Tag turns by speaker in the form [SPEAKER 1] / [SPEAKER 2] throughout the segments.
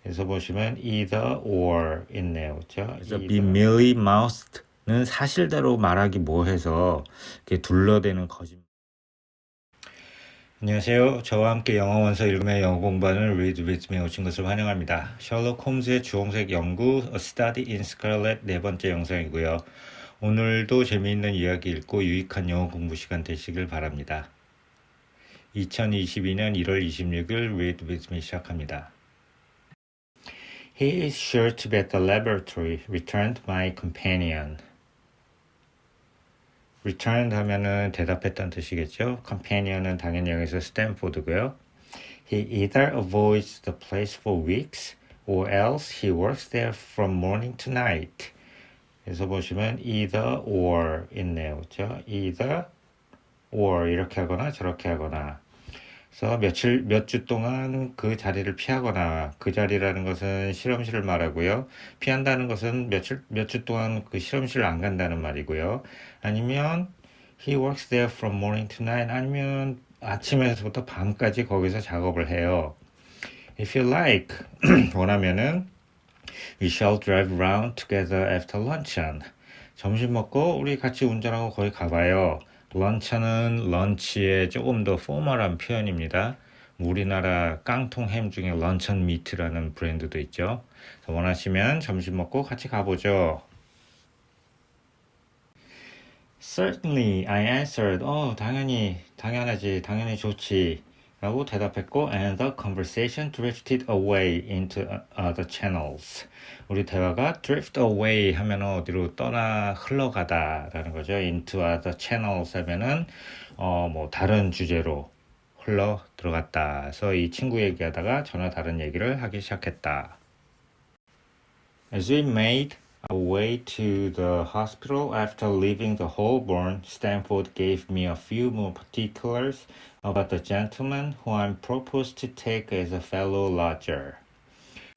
[SPEAKER 1] 그래서 보시면 either or 있네요. 그렇죠?
[SPEAKER 2] 그래서 be merely mouthed는 사실대로 말하기 뭐해서 이렇게 둘러대는 거짓말.
[SPEAKER 1] 안녕하세요. 저와 함께 영어 원서 읽음의 영어 공부하는 Read With Me 오신 것을 환영합니다. 셜록 홈즈의 주홍색 연구 A Study in Scarlet 네 번째 영상이고요. 오늘도 재미있는 이야기 읽고 유익한 영어 공부 시간 되시길 바랍니다. 2022년 1월 26일 Read With Me 시작합니다. He is sure to be at the laboratory, returned my companion. returned 하면은 대답했다는 뜻이겠죠. companion은 당연히 여기서 스탠포드고요. He either avoids the place for weeks or else he works there from morning to night. 그래서 보시면 either or 있네요. 그렇죠? either or 이렇게 하거나 저렇게 하거나. 그래서 몇 주 동안 그 자리를 피하거나 그 자리라는 것은 실험실을 말하고요. 피한다는 것은 몇 주 동안 그 실험실을 안 간다는 말이고요. 아니면 he works there from morning to night 아니면 아침에서부터 밤까지 거기서 작업을 해요. If you like 원하면은 we shall drive around together after luncheon. 점심 먹고 우리 같이 운전하고 거기 가봐요. 런처는 런치의 조금 더 포멀한 표현입니다. 우리나라 깡통 햄 중에 런천 미트라는 브랜드도 있죠. 원하시면 점심 먹고 같이 가보죠. Certainly, I answered. 당연히 좋지. 라고 대답했고, and the conversation drifted away into other channels. 우리 대화가 drift away 하면은 어디로 흘러가다라는 거죠. into other channels 하면은 다른 주제로 흘러 들어갔다. 그래서 이 친구 얘기하다가 전혀 다른 얘기를 하기 시작했다. As we made our way to the hospital after leaving the Holborn, Stanford gave me a few more particulars about the gentleman who I proposed to take as a fellow lodger.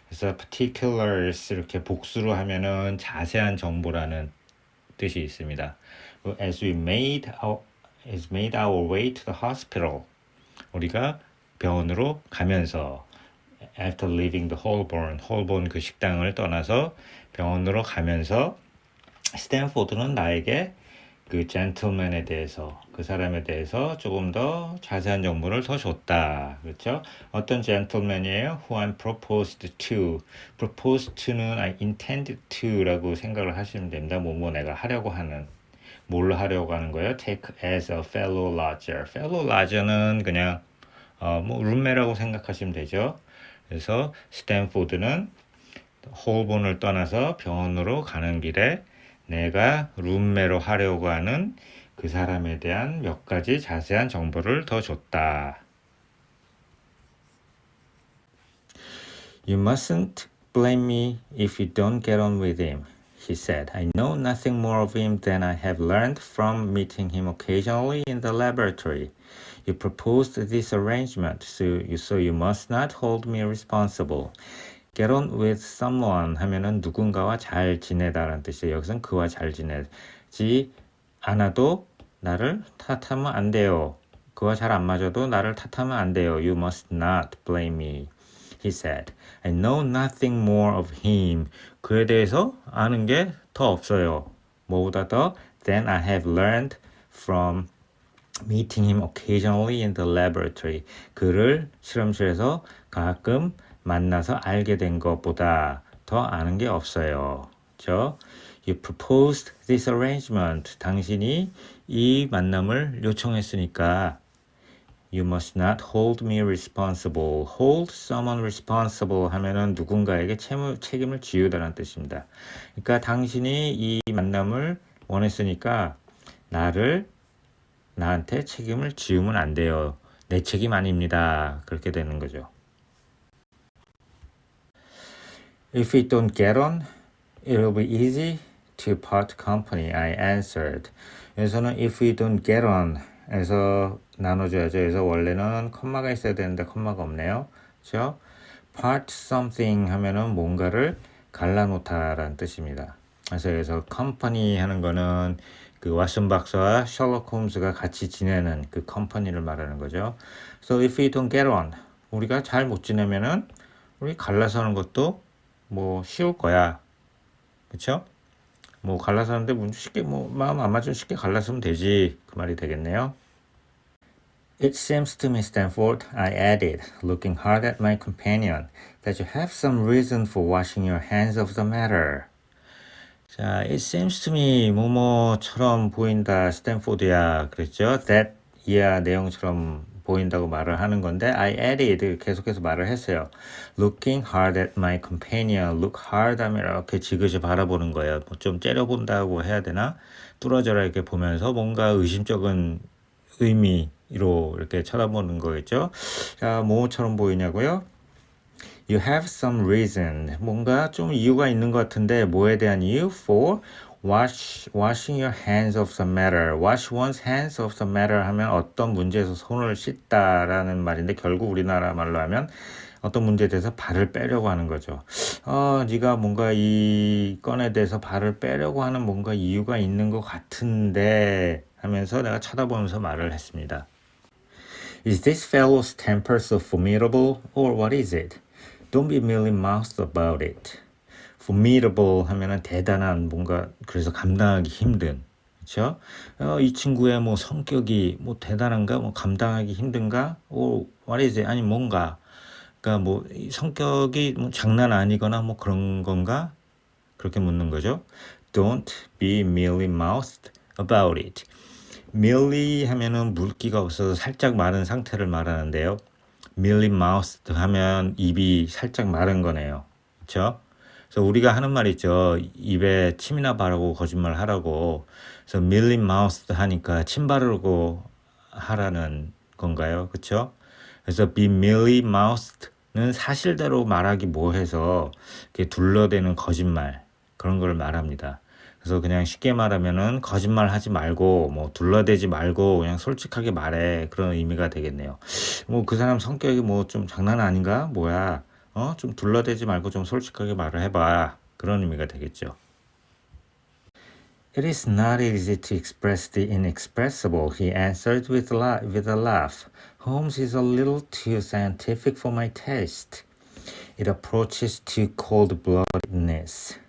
[SPEAKER 1] 그래서 particulars 이렇게 복수로 하면은 자세한 정보라는 뜻이 있습니다. As we made our way to the hospital. 우리가 병원으로 가면서 after leaving the 홀본 그 식당을 떠나서 병원으로 가면서 스탠포드는 나에게 그 젠틀맨에 대해서 그 사람에 대해서 조금 더 자세한 정보를 더 줬다. 그렇죠? 어떤 젠틀맨이에요? Who I proposed to. proposed to는 I intended to라고 생각을 하시면 됩니다. 내가 하려고 하는. 뭘로 하려고 하는 거예요? Take as a fellow lodger. fellow lodger는 그냥 룸메라고 생각하시면 되죠. 그래서 스탠포드는 홀본을 떠나서 병원으로 가는 길에 내가 룸메로 하려고 하는 그 사람에 대한 몇 가지 자세한 정보를 더 줬다. You mustn't blame me if you don't get on with him, he said. I know nothing more of him than I have learned from meeting him occasionally in the laboratory. You proposed this arrangement, so you must not hold me responsible. Get on with someone 하면은 누군가와 잘 지내다라는 뜻이에요. 여기서는 그와 잘 지내지 않아도 나를 탓하면 안 돼요. 그와 잘 안 맞아도 나를 탓하면 안 돼요. You must not blame me, he said. I know nothing more of him. 그에 대해서 아는 게 더 없어요. 뭐보다 더 than I have learned from meeting him occasionally in the laboratory. 그를 실험실에서 가끔 만나서 알게 된 것보다 더 아는 게 없어요. 그렇죠? You proposed this arrangement. 당신이 이 만남을 요청했으니까 You must not hold me responsible. Hold someone responsible 하면은 누군가에게 책임을 지우다는 뜻입니다. 그러니까 당신이 이 만남을 원했으니까 나한테 책임을 지우면 안 돼요. 내 책임 아닙니다. 그렇게 되는 거죠. If we don't get on, it'll be easy to part company, I answered. 여기서는 if we don't get on 에서 나눠줘야죠. 그래서 원래는 컴마가 있어야 되는데 컴마가 없네요. 그렇죠? part something 하면은 뭔가를 갈라놓다라는 뜻입니다. 그래서 여기서 company 하는 거는 그 왓슨 박사와 셜록 홈즈가 같이 지내는 그 컴퍼니를 말하는 거죠. So if we don't get on, 우리가 잘 못 지내면은
[SPEAKER 2] 우리 갈라서 하는 것도 뭐 쉬울 거야. 그쵸? 뭐 갈라서 하는데 쉽게 마음 안 맞으면 쉽게 갈라서면 되지. 그 말이 되겠네요. It seems to me, Stanford, I added, looking hard at my companion, that you have some reason for washing your hands of the matter. 자, it seems to me, 뭐뭐처럼 보인다, 스탠포드야. 그랬죠? That, 이하 내용처럼 보인다고 말을 하는 건데, I added, 계속해서 말을 했어요. Looking hard at my companion, look hard 하면 이렇게 지그시 바라보는 거예요. 좀 째려본다고 해야 되나? 뚫어져라 이렇게 보면서 뭔가 의심적인 의미로 이렇게 쳐다보는 거겠죠? 자, 뭐처럼 보이냐고요? You have some reason. 뭔가 좀 이유가 있는 것 같은데 뭐에 대한 이유? For washing your hands of the matter. Wash one's hands of the matter 하면 어떤 문제에서 손을 씻다라는 말인데 결국 우리나라 말로 하면 어떤 문제에 대해서 발을 빼려고 하는 거죠. 네가 뭔가 이 건에 대해서 발을 빼려고 하는 뭔가 이유가 있는 것 같은데 하면서 내가 쳐다보면서 말을 했습니다. Is this fellow's temper so formidable or what is it? Don't be mealy-mouthed about it. formidable 하면은 대단한 뭔가 그래서 감당하기 힘든 그렇죠? 이 친구의 뭐 성격이 뭐 대단한가 뭐 감당하기 힘든가? what is it? 아니 뭔가 그러니까 뭐 성격이 뭐 장난 아니거나 뭐 그런 건가? 그렇게 묻는 거죠. Don't be mealy-mouthed about it. merely 하면은 물기가 없어서 살짝 마른 상태를 말하는데요. mealy-mouthed 하면 입이 살짝 마른 거네요. 그렇죠? 그래서 우리가 하는 말 있죠. 입에 침이나 바르고 거짓말 하라고. 그래서 mealy-mouthed 하니까 침 바르고 하라는 건가요? 그렇죠? 그래서 be mealy-mouthed는 사실대로 말하기 뭐해서 둘러대는 거짓말 그런 걸 말합니다. 그래서 그냥 쉽게 말하면은 거짓말 하지 말고 뭐 둘러대지 말고 그냥 솔직하게 말해 그런 의미가 되겠네요. 뭐 그 사람 성격이 뭐 좀 장난 아닌가? 뭐야? 좀 둘러대지 말고 좀 솔직하게 말을 해봐. 그런 의미가 되겠죠. It is not easy to express the inexpressible, he answered with a laugh. Holmes is a little too scientific for my taste. It approaches to cold-bloodedness.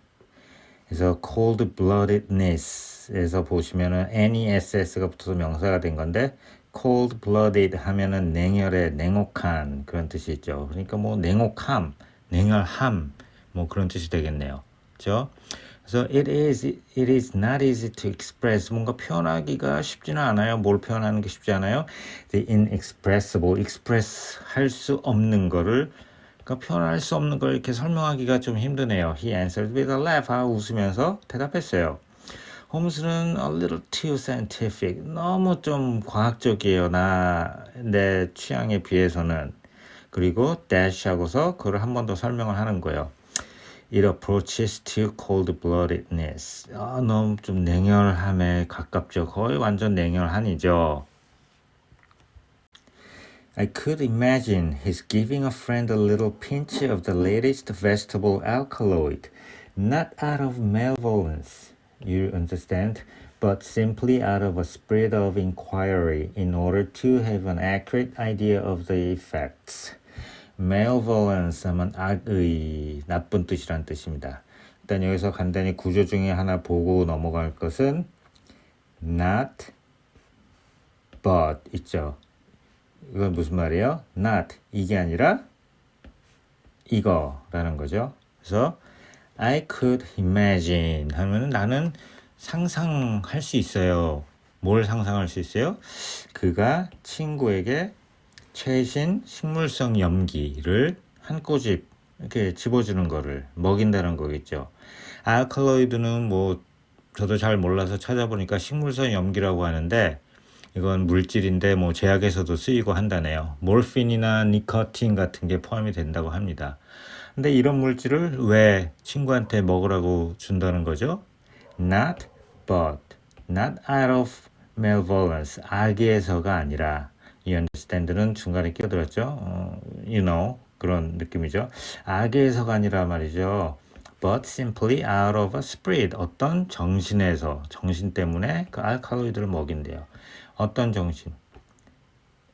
[SPEAKER 2] 그래서 cold-bloodedness에서 보시면은 NESS가 붙어서 명사가 된 건데 cold-blooded 하면은 냉혈의 냉혹한 그런 뜻이 있죠. 그러니까 뭐 냉혹함, 냉혈함 뭐 그런 뜻이 되겠네요. 그렇죠? 그래서 it is not easy to express 뭔가 표현하기가 쉽지는 않아요. 뭘 표현하는 게 쉽지 않아요? The inexpressible, express 할 수 없는 거를 그러니까 표현할 수 없는 걸 이렇게 설명하기가 좀 힘드네요. He answered with a laugh. 웃으면서 대답했어요. 홈스는 a little too scientific. 너무 좀 과학적이에요. 내 취향에 비해서는. 그리고 dash 하고서 그걸 한 번 더 설명을 하는 거예요. It approaches to cold-bloodedness. 너무 좀 냉혈함에 가깝죠. 거의 완전 냉혈한이죠. I could imagine he's giving a friend a little pinch of the latest vegetable alkaloid, not out of malevolence, you understand, but simply out of a spirit of inquiry in order to have an accurate idea of the effects. malevolence 하면 악의, 나쁜 뜻이란 뜻입니다. 일단 여기서 간단히 구조 중에 하나 보고 넘어갈 것은 not, but 있죠. 이건 무슨 말이에요? not 이게 아니라 이거라는 거죠. 그래서 I could imagine 하면 나는 상상할 수 있어요. 뭘 상상할 수 있어요? 그가 친구에게 최신 식물성 염기를 한 꼬집 이렇게 집어주는 거를 먹인다는 거겠죠. 알칼로이드는 뭐 저도 잘 몰라서 찾아보니까 식물성 염기라고 하는데 이건 물질인데 뭐 제약에서도 쓰이고 한다네요. 몰핀이나 니코틴 같은 게 포함이 된다고 합니다. 근데 이런 물질을 왜 친구한테 먹으라고 준다는 거죠? Not but, not out of malevolence, 악의에서가 아니라 you understand는 중간에 끼어들었죠. You know 그런 느낌이죠. 악의에서가 아니라 말이죠. But simply out of a spirit, 어떤 정신 때문에 그 알칼로이드를 먹인대요. 어떤 정신?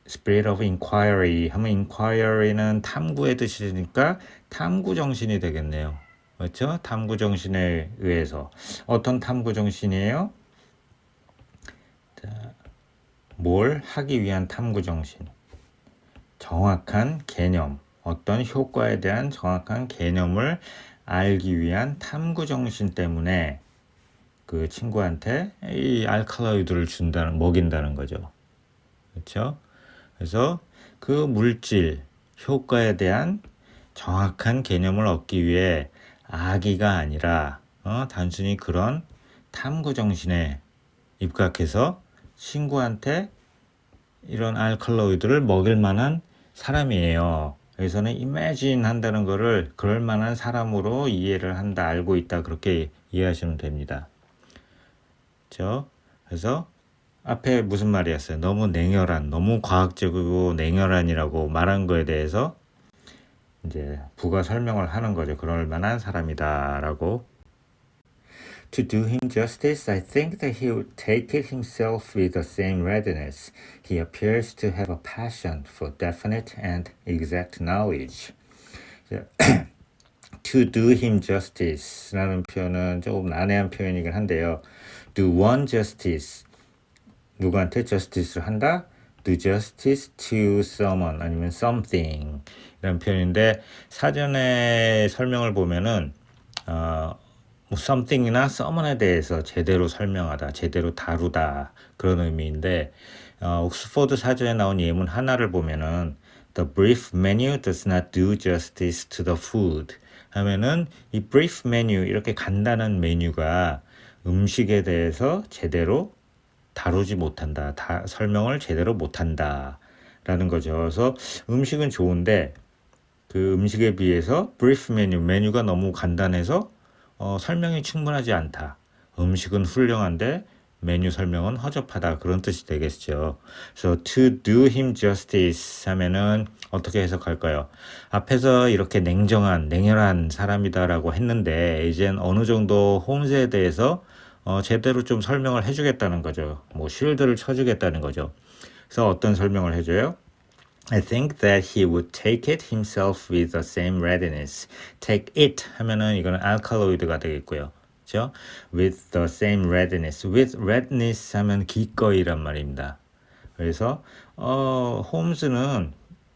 [SPEAKER 2] spirit of inquiry 하면 inquiry는 탐구의 뜻이니까 탐구 정신이 되겠네요. 그렇죠? 탐구 정신에 의해서 어떤 탐구 정신이에요? 자, 뭘 하기 위한 탐구 정신. 정확한 개념, 어떤 효과에 대한 정확한 개념을 알기 위한 탐구 정신 때문에 그 친구한테 이 알칼로이드를 먹인다는 거죠. 그렇죠? 그래서 그 물질 효과에 대한 정확한 개념을 얻기 위해 아기가 아니라 단순히 그런 탐구 정신에 입각해서 친구한테 이런 알칼로이드를 먹일 만한 사람이에요. 여기서는 imagine 한다는 거를 그럴 만한 사람으로 이해를 한다, 알고 있다, 그렇게 이해하시면 됩니다. 그렇죠? 그래서 앞에 무슨 말이었어요? 너무 냉혈한, 너무 과학적이고 냉혈한이라고 말한 거에 대해서 이제 부가 설명을 하는 거죠. 그럴 만한 사람이다라고. To do him justice, I think that he would take it himself with the same readiness. He appears to have a passion for definite and exact knowledge. To do him justice라는 표현은 조금 난해한 표현이긴 한데요. Do one justice, 누구한테 justice를 한다? Do justice to someone 아니면 something 이런 표현인데 사전에 설명을 보면은 뭐 something이나 someone에 대해서 제대로 설명하다, 제대로 다루다 그런 의미인데 옥스포드 사전에 나온 예문 하나를 보면은 The brief menu does not do justice to the food 하면은 이 brief menu 이렇게 간단한 메뉴가 음식에 대해서 제대로 다루지 못한다, 설명을 제대로 못한다 라는 거죠. 그래서 음식은 좋은데 그 음식에 비해서 brief 메뉴가 너무 간단해서 설명이 충분하지 않다. 음식은 훌륭한데 메뉴 설명은 허접하다. 그런 뜻이 되겠죠. 그래서 to do him justice 하면은 어떻게 해석할까요? 앞에서 이렇게 냉혈한 사람이다라고 했는데 이젠 어느 정도 홈즈에 대해서 제대로 좀 설명을 해주겠다는 거죠. 뭐 쉴드를 쳐주겠다는 거죠. 그래서 어떤 설명을 해줘요? I think that he would take it himself with the same readiness. Take it 하면은 이거는 알칼로이드가 되겠고요. 그렇죠? With the same readiness. With readiness 하면 기꺼이란 말입니다. 그래서 홈즈는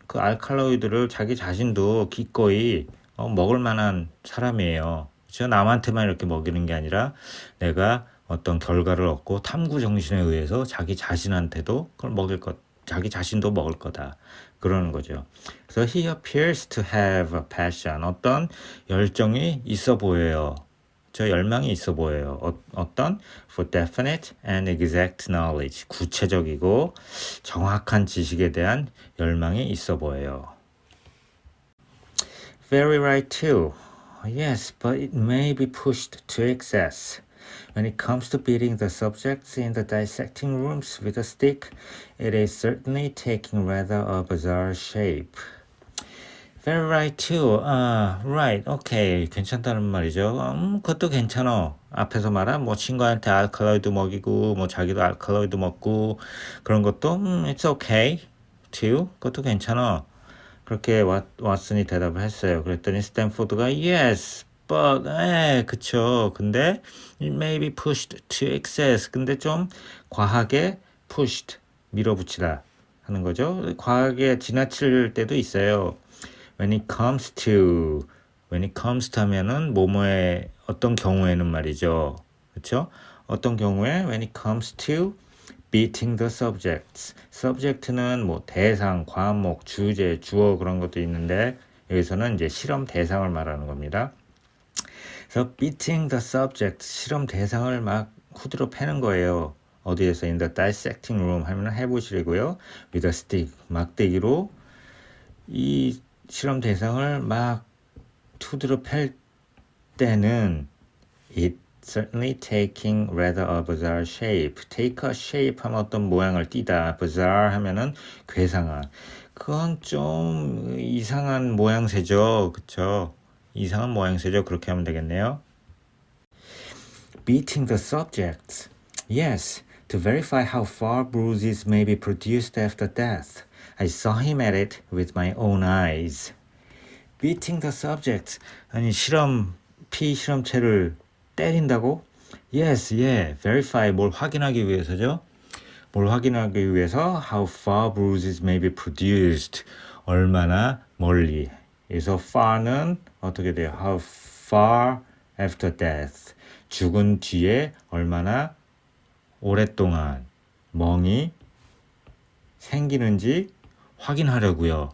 [SPEAKER 2] 그 알칼로이드를 자기 자신도 기꺼이 먹을 만한 사람이에요. 그렇죠? 남한테만 이렇게 먹이는 게 아니라 내가 어떤 결과를 얻고 탐구 정신에 의해서 자기 자신한테도 그걸 자기 자신도 먹을 거다. 그러는 거죠. 그래서 he appears to have a passion. 어떤 열정이 있어 보여요. 저 열망이 있어 보여요. 어떤 for definite and exact knowledge. 구체적이고 정확한 지식에 대한 열망이 있어 보여요. Very right too. Yes, but it may be pushed to excess. When it comes to beating the subjects in the dissecting rooms with a stick, it is certainly taking rather a bizarre shape. Very right too. Right. Okay. 괜찮다는 말이죠. 그것도 괜찮아. 앞에서 말한 뭐 친구한테 알칼로이드 먹이고 뭐 자기도 알칼로이드 먹고 그런 것도 it's okay too. 그것도 괜찮아. 그렇게 왓슨이 대답을 했어요. 그랬더니 스탠포드가 yes, but 그쵸. 근데 it may be pushed to excess. 근데 좀 과하게 pushed 밀어붙이다 하는 거죠. 과하게 지나칠 때도 있어요. When it comes to 하면은 뭐뭐의 어떤 경우에는 말이죠. 그렇죠? 어떤 경우에 when it comes to beating the subjects. subject는 뭐 대상, 과목, 주제, 주어 그런 것도 있는데 여기서는 이제 실험 대상을 말하는 겁니다. 그래서 beating the subject, 실험 대상을 막 후드로 패는 거예요. 어디에서 in the dissecting room 하면 해보시고요. with a stick, 막대기로 이 실험 대상을 막 투드로 팰 때는 it certainly taking rather a bizarre shape. take a shape 하면 어떤 모양을 띠다. bizarre 하면은 괴상한. 그건 좀 이상한 모양새죠. 그쵸? 이상한 모양새죠. 그렇게 하면 되겠네요. beating the subjects. Yes, to verify how far bruises may be produced after death. I saw him at it with my own eyes. Beating the subject. 아니 피실험체를 때린다고? Yes, yeah. Verify. 뭘 확인하기 위해서죠? 뭘 확인하기 위해서 how far bruises may be produced. 얼마나 멀리. 그래서 far는 어떻게 돼요? How far after death. 죽은 뒤에 얼마나 오랫동안 멍이 생기는지 확인하려고요.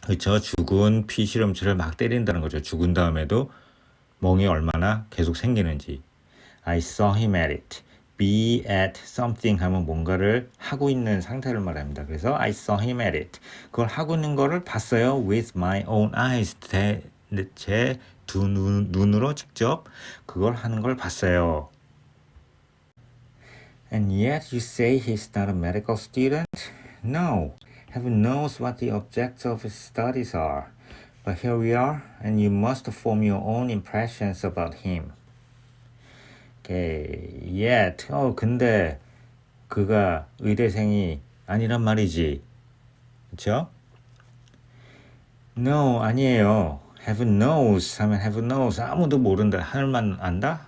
[SPEAKER 2] 그렇죠? 죽은 피 실험체를 막 때린다는 거죠. 죽은 다음에도 멍이 얼마나 계속 생기는지. I saw him at it. Be at something 하면 뭔가를 하고 있는 상태를 말합니다. 그래서 I saw him at it. 그걸 하고 있는 거를 봤어요. With my own eyes. 제 두 눈으로 직접 그걸 하는 걸 봤어요. And yet you say he's not a medical student? No. Heaven knows what the objects of his studies are. But here we are, and you must form your own impressions about him. Okay. Yet. 근데 그가 의대생이 아니란 말이지. 그쵸? No, 아니에요. Heaven knows 하면 heaven knows. 아무도 모른다. 하늘만 안다?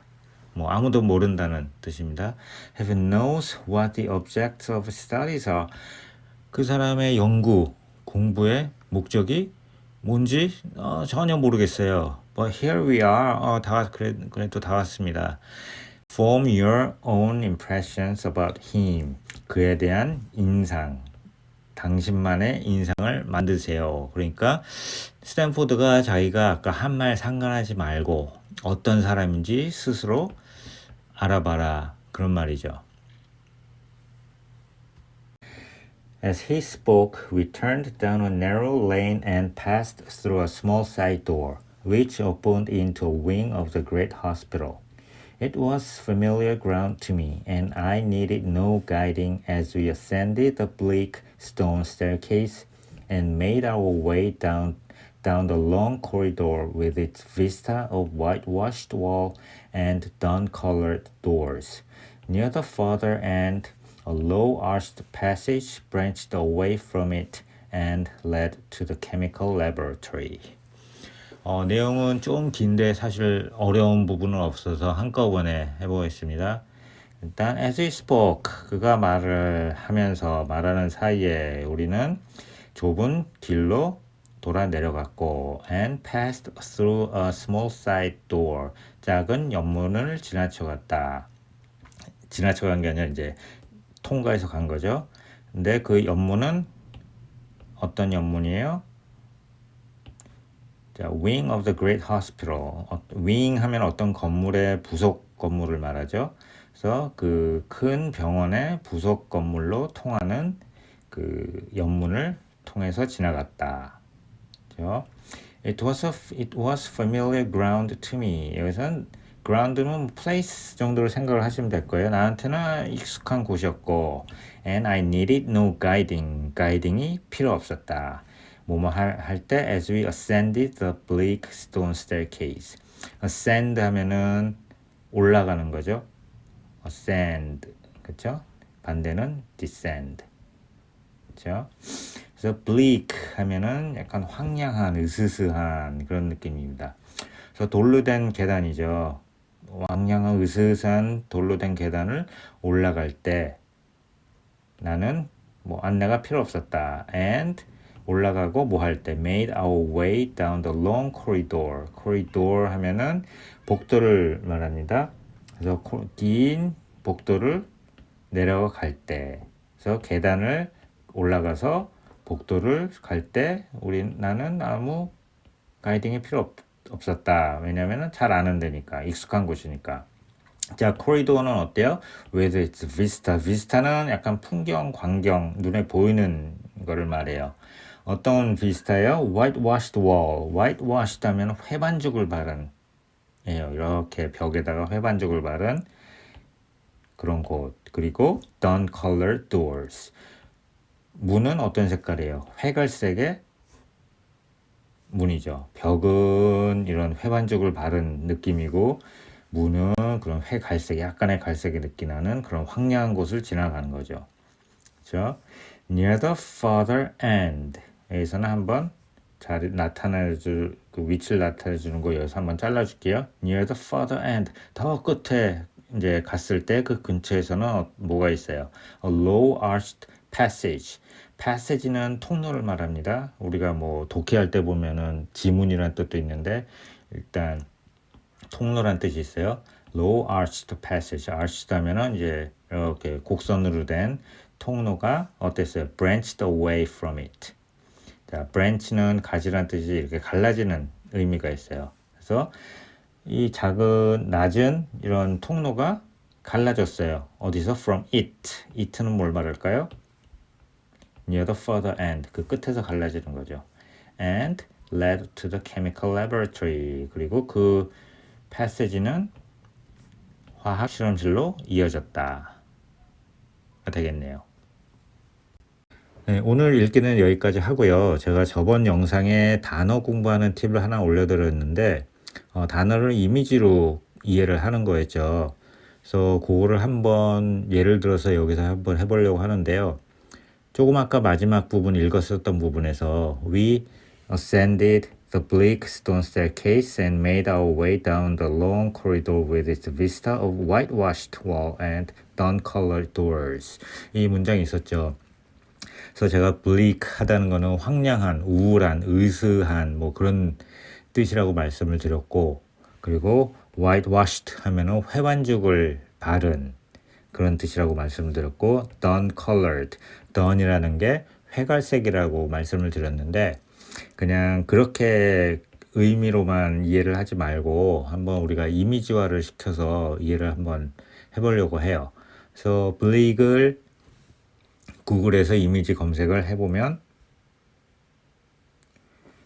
[SPEAKER 2] 뭐 아무도 모른다는 뜻입니다. Heaven knows what the objects of studies are. 그 사람의 연구, 공부의 목적이 뭔지 전혀 모르겠어요. But here we are. 그래도 다 왔습니다. Form your own impressions about him. 그에 대한 인상. 당신만의 인상을 만드세요. 그러니까 스탠포드가 자기가 아까 한 말 상관하지 말고 어떤 사람인지 스스로 알아봐라. 그런 말이죠. As he spoke, we turned down a narrow lane and passed through a small side door, which opened into a wing of the great hospital. It was familiar ground to me, and I needed no guiding as we ascended the bleak stone staircase and made our way down the long corridor with its vista of whitewashed wall and dun-colored doors. Near the farther end, a low-arched passage branched away from it and led to the chemical laboratory. 내용은 좀 긴데 사실 어려운 부분은 없어서 한꺼번에 해보겠습니다. 일단 as he spoke, 그가 말을 하면서 말하는 사이에 우리는 좁은 길로 돌아 내려갔고 and passed through a small side door, 작은 옆문을 지나쳐간 게 아니라 이제 통과해서 간 거죠. 근데 그 옆문은 어떤 옆문이에요? 자, wing of the great hospital. wing 하면 어떤 건물의 부속 건물을 말하죠. 그래서 그 큰 병원의 부속 건물로 통하는 그 옆문을 통해서 지나갔다. 그렇죠? It was familiar ground to me. 여기서는 ground는 place 정도로 생각을 하시면 될 거예요. 나한테는 익숙한 곳이었고, and I needed no guiding. guiding이 필요 없었다. 뭐뭐 할 때 as we ascended the bleak stone staircase. ascend 하면은 올라가는 거죠. ascend. 그렇죠? 반대는 descend. 그렇죠? 그래서 bleak 하면은 약간 황량한, 으스스한 그런 느낌입니다. 그래서 돌로 된 계단이죠. 황량한 으스스한 돌로 된 계단을 올라갈 때 나는 뭐 안내가 필요 없었다. and 올라가고 뭐 할 때 made our way down the long corridor. corridor 하면은 복도를 말합니다. 그래서 긴 복도를 내려갈 때, 그래서 계단을 올라가서 복도를 갈 때 나는 아무 가이딩이 필요 없었다. 왜냐면은 잘 아는 데니까, 익숙한 곳이니까. 자, 코리도어는 어때요? With its vista. vista는 약간 풍경, 광경, 눈에 보이는 거를 말해요. 어떤 비스타예요? whitewashed wall. whitewashed 하면 회반죽을 바른 예요. 이렇게 벽에다가 회반죽을 바른 그런 곳. 그리고 dun-colored doors. 문은 어떤 색깔이에요? 회갈색의 문이죠. 벽은 이런 회반죽을 바른 느낌이고 문은 그런 회갈색, 약간의 갈색이 느끼나는 그런 황량한 곳을 지나가는 거죠. 그렇죠? near the further end. 여기서는 한번 잘 나타내줄 그 위치를 나타내주는 거 여기서 한번 잘라줄게요. near the further end. 더 끝에 이제 갔을 때 그 근처에서는 뭐가 있어요? a low arched passage. passage는 통로를 말합니다. 우리가 뭐 독해할 때 보면은 지문이란 뜻도 있는데 일단 통로란 뜻이 있어요. low arched passage. arched 하면은 이제 이렇게 곡선으로 된 통로가 어땠어요? branched away from it. 자, branch는 가지란 뜻이 이렇게 갈라지는 의미가 있어요. 그래서 이 작은 낮은 이런 통로가 갈라졌어요. 어디서? from it. it는 뭘 말할까요? near the further end. 그 끝에서 갈라지는 거죠. and led to the chemical laboratory. 그리고 그 passage는 화학 실험실로 이어졌다. 되겠네요. 네, 오늘 읽기는 여기까지 하고요. 제가 저번 영상에 단어 공부하는 팁을 하나 올려드렸는데 단어를 이미지로 이해를 하는 거였죠. 그래서 그거를 한번 예를 들어서 여기서 한번 해보려고 하는데요. 조금 아까 마지막 부분 읽었었던 부분에서 We ascended the bleak stone staircase and made our way down the long corridor with its vista of whitewashed wall and dawn-colored doors. 이 문장이 있었죠. 그래서 제가 bleak하다는 거는 황량한, 우울한, 으스한 뭐 그런 뜻이라고 말씀을 드렸고, 그리고 whitewashed 하면은 회반죽을 바른 그런 뜻이라고 말씀을 드렸고, dawn-colored, dawn이라는 게 회갈색이라고 말씀을 드렸는데 그냥 그렇게 의미로만 이해를 하지 말고 한번 우리가 이미지화를 시켜서 이해를 한번 해보려고 해요. 그래서 bleak을 구글에서 이미지 검색을 해보면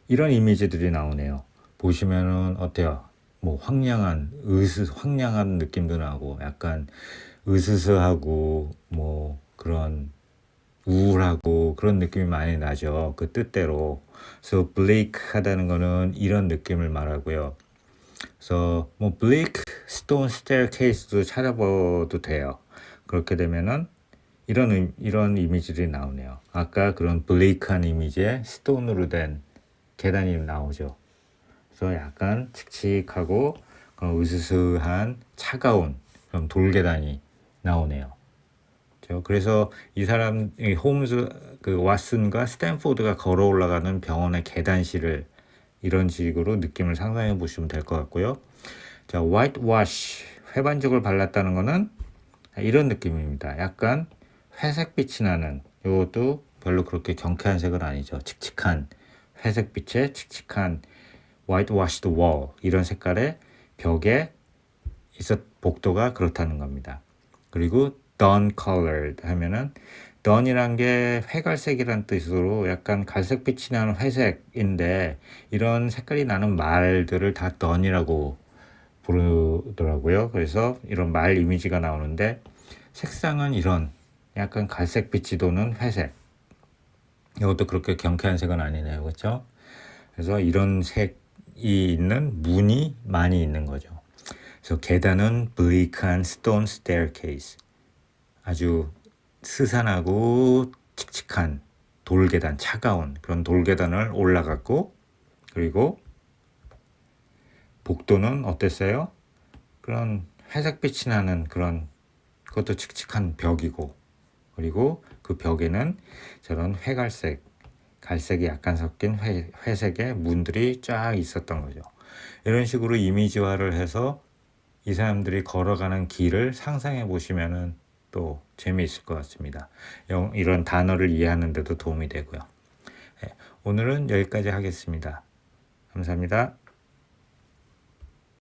[SPEAKER 2] 이런 이미지들이 나오네요. 보시면은 어때요? 뭐 황량한 황량한 느낌도 나고 약간 으스스하고 뭐 그런 우울하고 그런 느낌이 많이 나죠. 그 뜻대로. 그래서 bleak하다는 거는 이런 느낌을 말하고요. 그래서 뭐 bleak stone staircase도 찾아봐도 돼요. 그렇게 되면은 이런 이미지들이 나오네요. 아까 그런 bleak한 이미지에 스톤으로 된 계단이 나오죠. 그래서 약간 칙칙하고 그런 으스스한 차가운 그런 돌계단이 나오네요. 그래서 이 사람 홈즈 그 왓슨과 스탠포드가 걸어 올라가는 병원의 계단실을 이런 식으로 느낌을 상상해 보시면 될 것 같고요. 자, whitewash 회반죽을 발랐다는 거는 이런 느낌입니다. 약간 회색빛이 나는, 이것도 별로 그렇게 경쾌한 색은 아니죠. 칙칙한 회색빛의 칙칙한 whitewashed wall, 이런 색깔의 벽에 복도가 그렇다는 겁니다. 그리고 dawn-colored 하면은 dawn이란 게 회갈색이란 뜻으로 약간 갈색빛이 나는 회색인데 이런 색깔이 나는 말들을 다 dawn이라고 부르더라고요. 그래서 이런 말 이미지가 나오는데 색상은 이런 약간 갈색빛이 도는 회색. 이것도 그렇게 경쾌한 색은 아니네요. 그렇죠? 그래서 이런 색이 있는 문이 많이 있는 거죠. 그래서 계단은 bleak한 stone staircase. 아주 스산하고 칙칙한 돌계단, 차가운 그런 돌계단을 올라갔고, 그리고 복도는 어땠어요? 그런 회색빛이 나는 그런 그것도 칙칙한 벽이고, 그리고 그 벽에는 저런 회갈색, 갈색이 약간 섞인 회색의 문들이 쫙 있었던 거죠. 이런 식으로 이미지화를 해서 이 사람들이 걸어가는 길을 상상해 보시면은 또 재미있을 것 같습니다. 이런 단어를 이해하는 데도 도움이 되고요. 오늘은 여기까지 하겠습니다. 감사합니다.